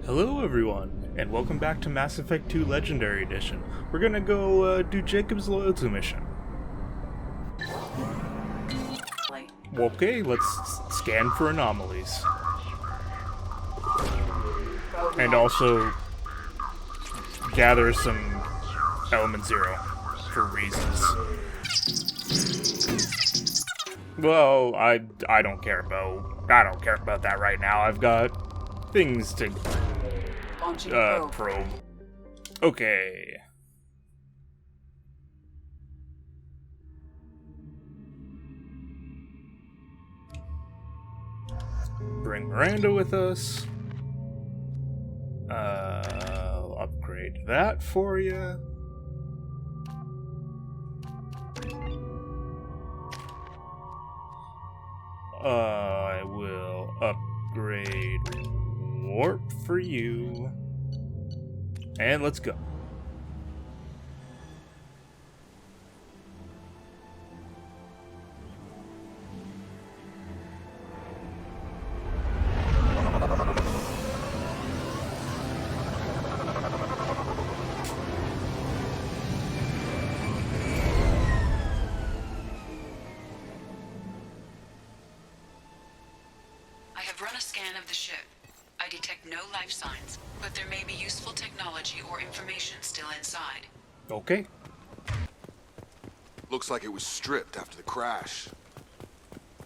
Hello everyone, and welcome back to Mass Effect 2 Legendary Edition. We're gonna go do Jacob's loyalty mission. Okay, let's scan for anomalies. And also gather some Element Zero for reasons. Well, I don't care about that right now. I've got things to probe. Okay. Bring Miranda with us. I'll upgrade that for you. I will upgrade warp for you. And let's go. I have run a scan of the ship. I detect no life signs, but there may be useful technology or information still inside. Okay. Looks like it was stripped after the crash.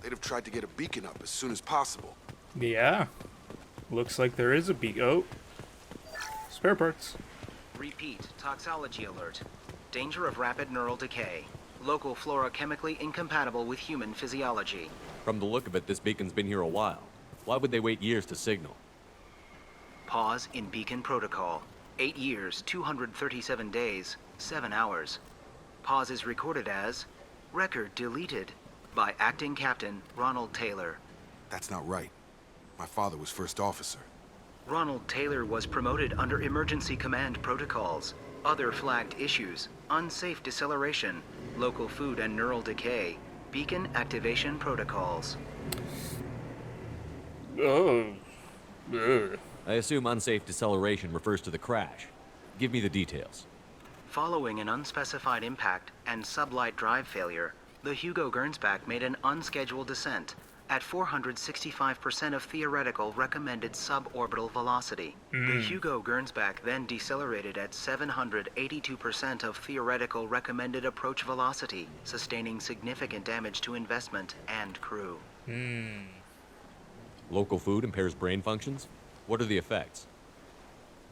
They'd have tried to get a beacon up as soon as possible. Yeah. Looks like there is a oh. Spare parts. Repeat, toxology alert. Danger of rapid neural decay. Local flora chemically incompatible with human physiology. From the look of it, this beacon's been here a while. Why would they wait years to signal? Pause in beacon protocol. 8 years, 237 days, 7 hours. Pause is recorded as record deleted by Acting Captain Ronald Taylor. That's not right. My father was first officer. Ronald Taylor was promoted under emergency command protocols. Other flagged issues: unsafe deceleration, local food and neural decay, beacon activation protocols. Oh. Ugh. I assume unsafe deceleration refers to the crash. Give me the details. Following an unspecified impact and sublight drive failure, the Hugo Gernsback made an unscheduled descent at 465% of theoretical recommended suborbital velocity. The Hugo Gernsback then decelerated at 782% of theoretical recommended approach velocity, sustaining significant damage to investment and crew. Local food impairs brain functions? What are the effects?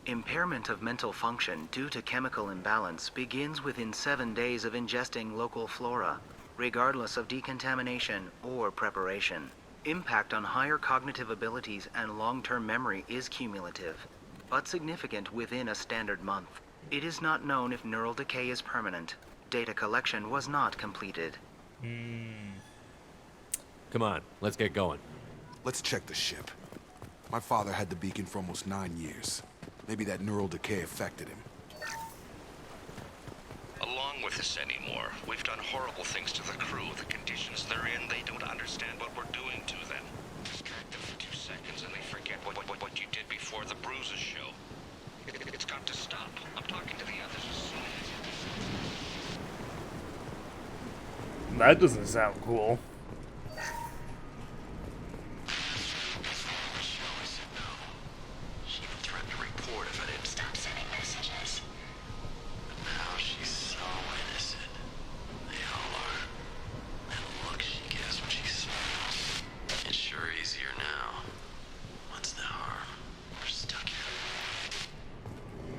Impairment of mental function due to chemical imbalance begins within 7 days of ingesting local flora, regardless of decontamination or preparation. Impact on higher cognitive abilities and long-term memory is cumulative, but significant within a standard month. It is not known if neural decay is permanent. Data collection was not completed. Come on, let's get going. Let's check the ship. My father had the beacon for almost 9 years. Maybe that neural decay affected him. Along with this anymore. We've done horrible things to the crew. The conditions they're in, they don't understand what we're doing to them. Distract them for 2 seconds and they forget what you did before the bruises show. It's got to stop. I'm talking to the others as soon as... That doesn't sound cool.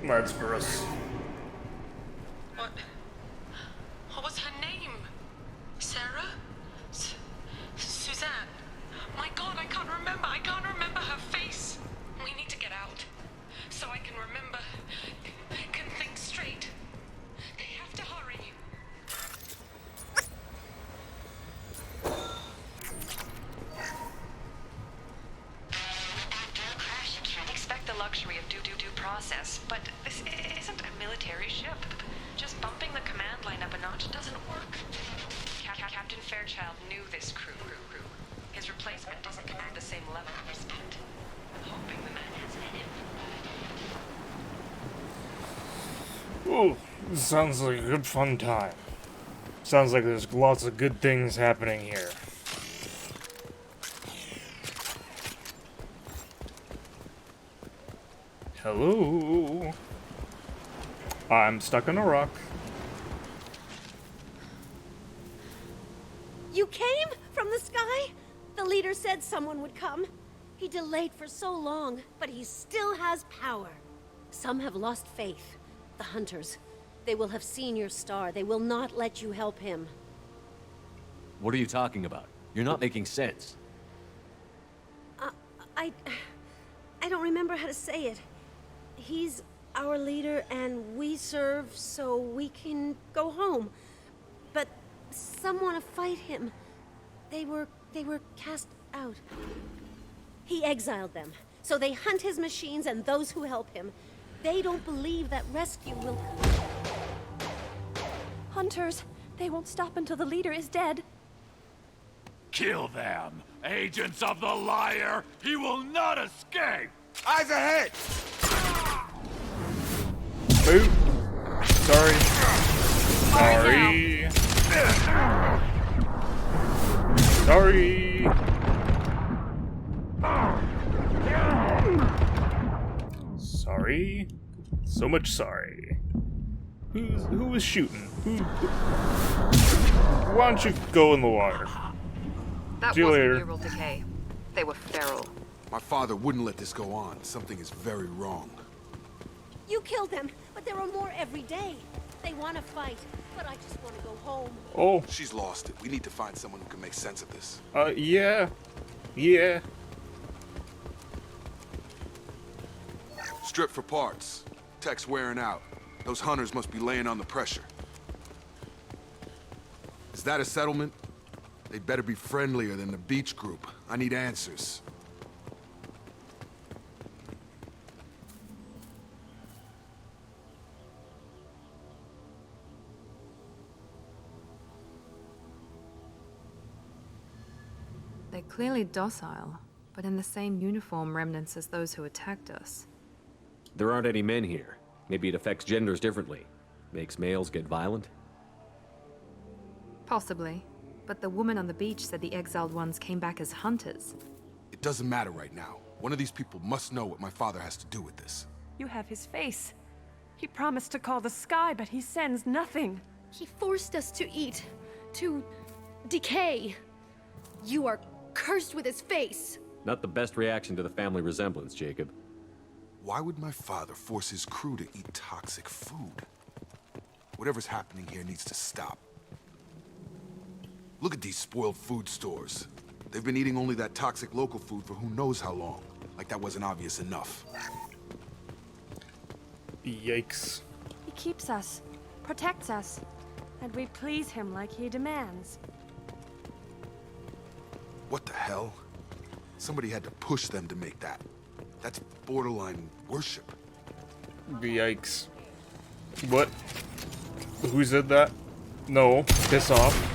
That's gross. What was her name? Sarah? Suzanne? My God, I can't remember. I can't remember her face. We need to get out. So I can remember. Can think straight. They have to hurry. After a crash, you can't expect the luxury of due process, but this isn't a military ship. Just bumping the command line up a notch doesn't work. Captain Fairchild knew this crew. His replacement doesn't command the same level of respect. I'm hoping the man has it in him. Ooh, this sounds like a good fun time. Sounds like there's lots of good things happening here. Hello? I'm stuck on a rock. You came from the sky? The leader said someone would come. He delayed for so long, but he still has power. Some have lost faith. The hunters. They will have seen your star. They will not let you help him. What are you talking about? You're not making sense. I don't remember how to say it. He's our leader and we serve so we can go home. But some want to fight him. They were cast out. He exiled them, so they hunt his machines and those who help him. They don't believe that rescue will come. Hunters, they won't stop until the leader is dead. Kill them! Agents of the liar! He will not escape! Eyes ahead! Boop. Sorry. Sorry. Sorry. Sorry. So much sorry. Who was shooting? Why don't you go in the water? That See you wasn't later. neural decay. They were feral. My father wouldn't let this go on. Something is very wrong. You killed them, but there are more every day. They want to fight, but I just want to go home. Oh, She's lost it. We need to find someone who can make sense of this. yeah. Yeah. Strip for parts. Tech's wearing out. Those hunters must be laying on the pressure. Is that a settlement? They'd better be friendlier than the beach group. I need answers. They're clearly docile, but in the same uniform remnants as those who attacked us. There aren't any men here. Maybe it affects genders differently. Makes males get violent? Possibly. But the woman on the beach said the exiled ones came back as hunters. It doesn't matter right now. One of these people must know what my father has to do with this. You have his face. He promised to call the sky, but he sends nothing. He forced us to eat, to decay. You are cursed with his face. Not the best reaction to the family resemblance, Jacob. Why would my father force his crew to eat toxic food? Whatever's happening here needs to stop. Look at these spoiled food stores. They've been eating only that toxic local food for who knows how long. Like that wasn't obvious enough. Yikes. He keeps us, protects us, and we please him like he demands. What the hell? Somebody had to push them to make that. That's borderline worship. Yikes. What? Who said that? No. Piss off.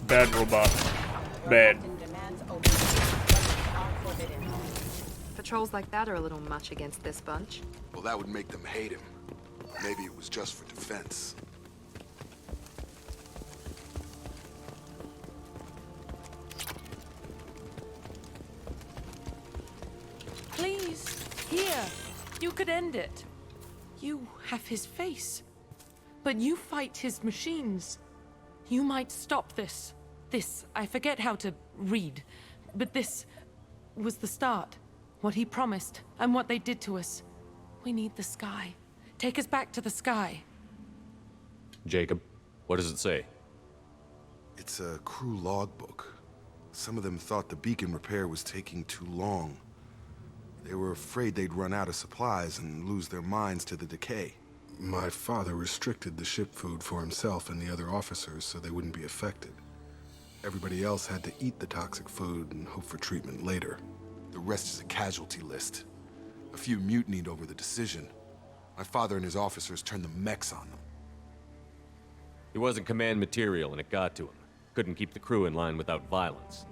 Bad robot. Bad. Patrols like that are a little much against this bunch. Well, that would make them hate him. Maybe it was just for defense. Please, here. You could end it. You have his face. But you fight his machines. You might stop this. This, I forget how to read. But this was the start. What he promised, and what they did to us. We need the sky. Take us back to the sky. Jacob, what does it say? It's a crew logbook. Some of them thought the beacon repair was taking too long. They were afraid they'd run out of supplies and lose their minds to the decay. My father restricted the ship food for himself and the other officers so they wouldn't be affected. Everybody else had to eat the toxic food and hope for treatment later. The rest is a casualty list. A few mutinied over the decision. My father and his officers turned the mechs on them. He wasn't command material and it got to him. Couldn't keep the crew in line without violence.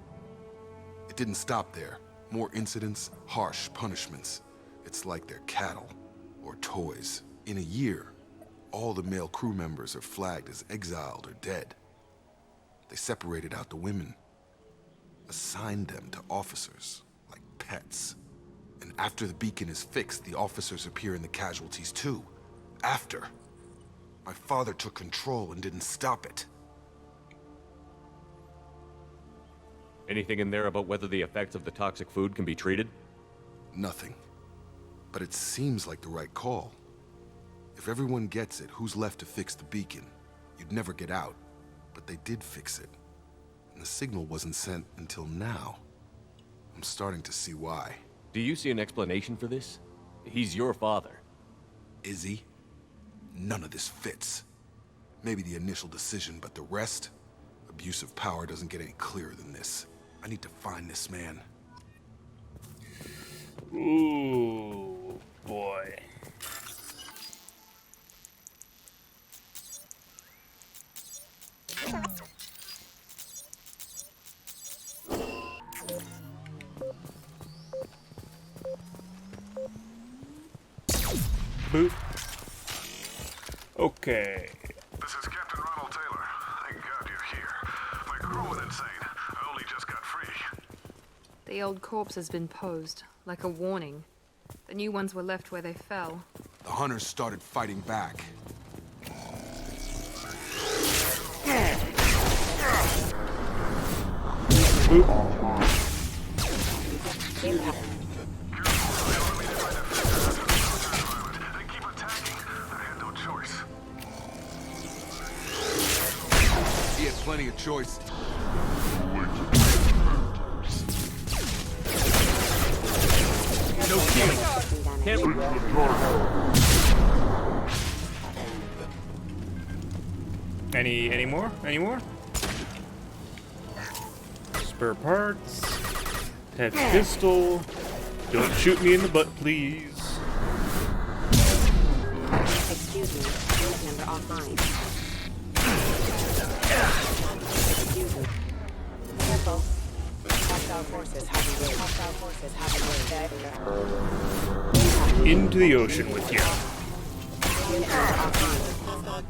It didn't stop there. More incidents, harsh punishments. It's like they're cattle or toys. In a year, all the male crew members are flagged as exiled or dead. They separated out the women, assigned them to officers like pets. And after the beacon is fixed, the officers appear in the casualties too. After. My father took control and didn't stop it. Anything in there about whether the effects of the toxic food can be treated? Nothing. But it seems like the right call. If everyone gets it, who's left to fix the beacon? You'd never get out. But they did fix it. And the signal wasn't sent until now. I'm starting to see why. Do you see an explanation for this? He's your father. Is he? None of this fits. Maybe the initial decision, but the rest? Abuse of power doesn't get any clearer than this. I need to find this man. Ooh, boy. Boop. Okay. This is Captain Ronald Taylor. Thank God you're here. My crew went insane. I only just got free. The old corpse has been posed, like a warning. The new ones were left where they fell. The hunters started fighting back. He had plenty of choice. No killing. Any more? Any more? Spare parts. Heavy pistol. Don't shoot me in the butt, please. Excuse me, unit number offline. Excuse me. Careful. Hostile forces have away. Into the ocean with you. Unit number offline.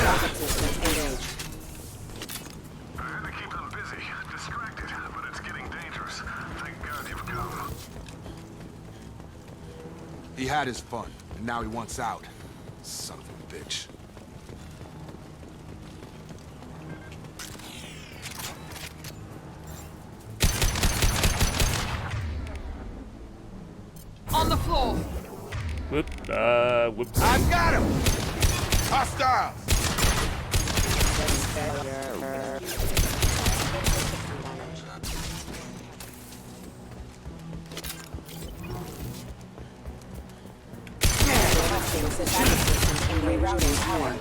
Rocket systems engaged. I had to keep them busy, distracted, but it's getting dangerous. Thank God you've come. He had his fun, and now he wants out. Son of a bitch. On the floor. Whoops. I've got him! Hostiles! Rerouting power.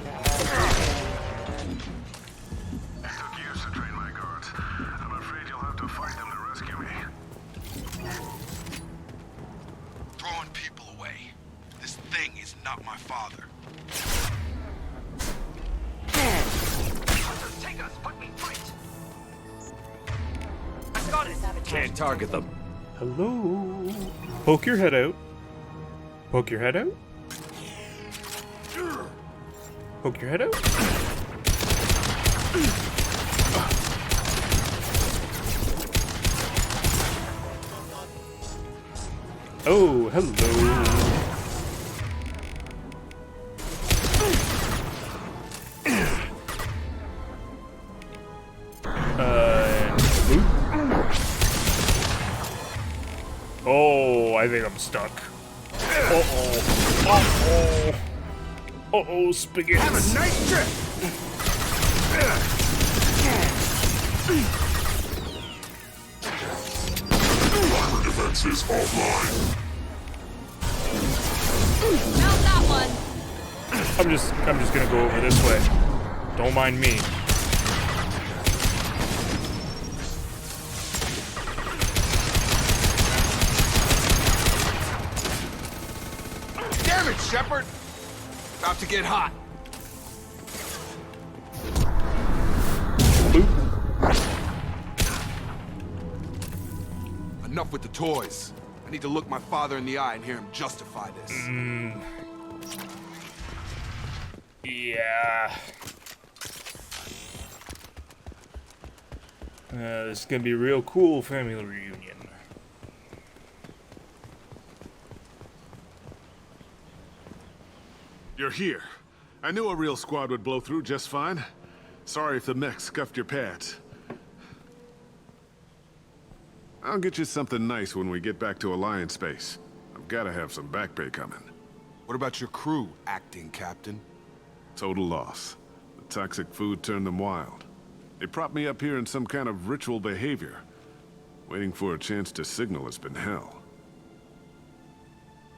It took years to train my guards. I'm afraid you'll have to fight them to rescue me. Throwing people away. This thing is not my father. Take us, but we fight. Can't target them. Hello. Poke your head out. Poke your head out. Poke your head out. Oh, hello. Oh, I think I'm stuck. Uh-oh. Uh-oh. Uh-oh, spaghetti. Have a nice trip! Armor defenses offline. Not that one. I'm just gonna go over this way. Don't mind me. Damn it, Shepard! About to get hot. Enough with the toys. I need to look my father in the eye and hear him justify this. Yeah. This is gonna be a real cool family reunion. You're here. I knew a real squad would blow through just fine. Sorry if the mech scuffed your pads. I'll get you something nice when we get back to Alliance space. I've gotta have some back pay coming. What about your crew, acting captain? Total loss. The toxic food turned them wild. They propped me up here in some kind of ritual behavior. Waiting for a chance to signal has been hell.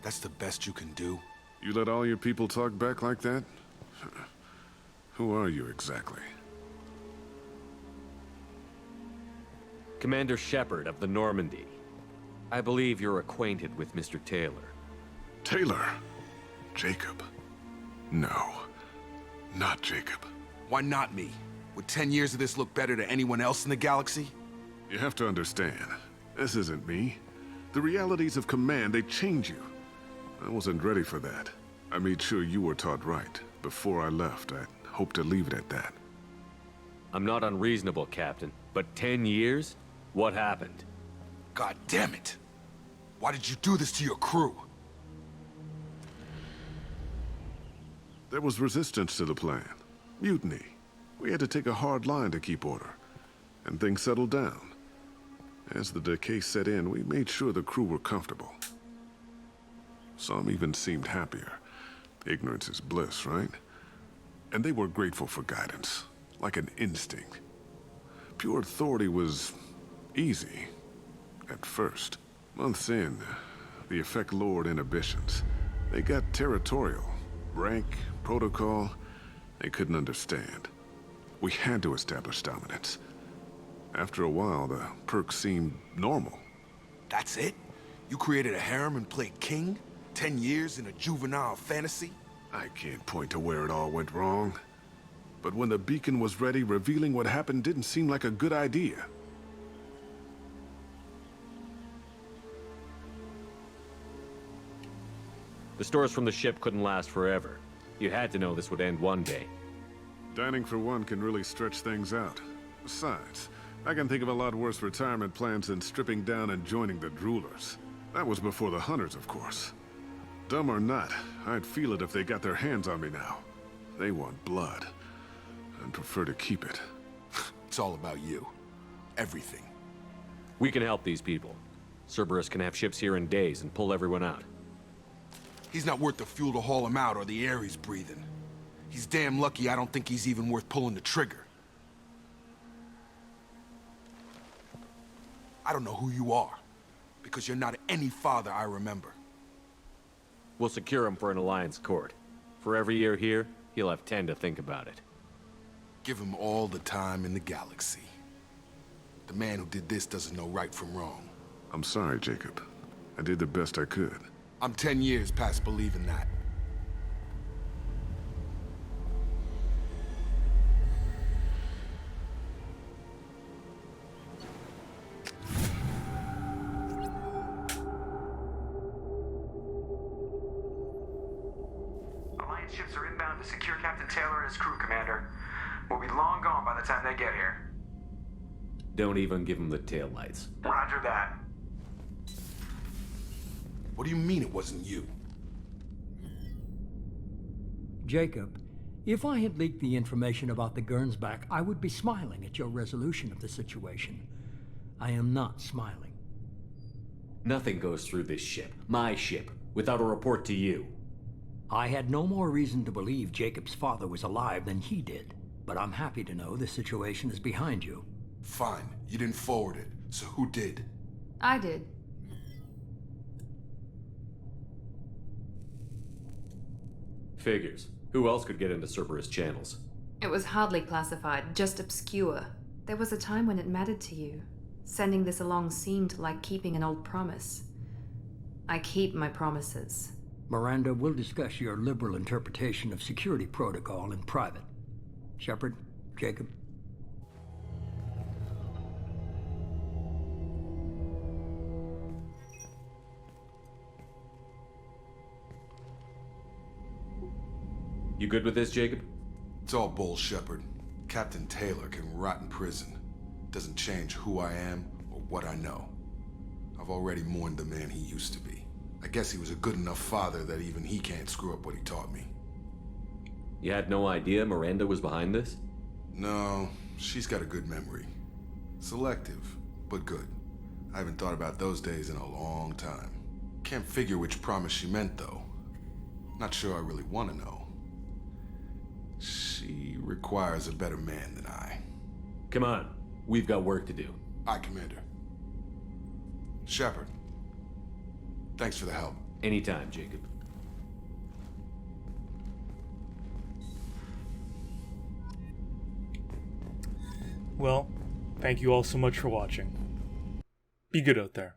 That's the best you can do? You let all your people talk back like that? Who are you exactly? Commander Shepard of the Normandy. I believe you're acquainted with Mr. Taylor. Taylor? Jacob? No. Not Jacob. Why not me? Would 10 years of this look better to anyone else in the galaxy? You have to understand, this isn't me. The realities of command, they change you. I wasn't ready for that. I made sure you were taught right. Before I left, I hoped to leave it at that. I'm not unreasonable, Captain, but 10 years? What happened? God damn it! Why did you do this to your crew? There was resistance to the plan. Mutiny. We had to take a hard line to keep order. And things settled down. As the decay set in, we made sure the crew were comfortable. Some even seemed happier. Ignorance is bliss, right? And they were grateful for guidance, like an instinct. Pure authority was easy, at first. Months in, the effect lowered inhibitions. They got territorial. Rank, protocol, they couldn't understand. We had to establish dominance. After a while, the perks seemed normal. That's it? You created a harem and played king? 10 years in a juvenile fantasy? I can't point to where it all went wrong. But when the beacon was ready, revealing what happened didn't seem like a good idea. The stores from the ship couldn't last forever. You had to know this would end one day. Dining for one can really stretch things out. Besides, I can think of a lot worse retirement plans than stripping down and joining the droolers. That was before the hunters, of course. Dumb or not, I'd feel it if they got their hands on me now. They want blood. I'd prefer to keep it. It's all about you. Everything. We can help these people. Cerberus can have ships here in days and pull everyone out. He's not worth the fuel to haul him out or the air he's breathing. He's damn lucky I don't think he's even worth pulling the trigger. I don't know who you are, because you're not any father I remember. We'll secure him for an Alliance court. For every year here, he'll have 10 to think about it. Give him all the time in the galaxy. The man who did this doesn't know right from wrong. I'm sorry, Jacob. I did the best I could. I'm 10 years past believing that. Alliance ships are inbound to secure Captain Taylor and his crew, Commander. We'll be long gone by the time they get here. Don't even give him the taillights. Roger that. What do you mean it wasn't you? Jacob, if I had leaked the information about the Gernsback, I would be smiling at your resolution of the situation. I am not smiling. Nothing goes through this ship, my ship, without a report to you. I had no more reason to believe Jacob's father was alive than he did, but I'm happy to know the situation is behind you. Fine, you didn't forward it, so who did? I did. Figures. Who else could get into Cerberus channels? It was hardly classified, just obscure. There was a time when it mattered to you. Sending this along seemed like keeping an old promise. I keep my promises. Miranda, we'll discuss your liberal interpretation of security protocol in private. Shepard, Jacob. You good with this, Jacob? It's all bull, Shepard. Captain Taylor can rot in prison. Doesn't change who I am or what I know. I've already mourned the man he used to be. I guess he was a good enough father that even he can't screw up what he taught me. You had no idea Miranda was behind this? No, she's got a good memory. Selective, but good. I haven't thought about those days in a long time. Can't figure which promise she meant, though. Not sure I really want to know. She requires a better man than I. Come on, we've got work to do. Aye, Commander. Shepard, thanks for the help. Anytime, Jacob. Well, thank you all so much for watching. Be good out there.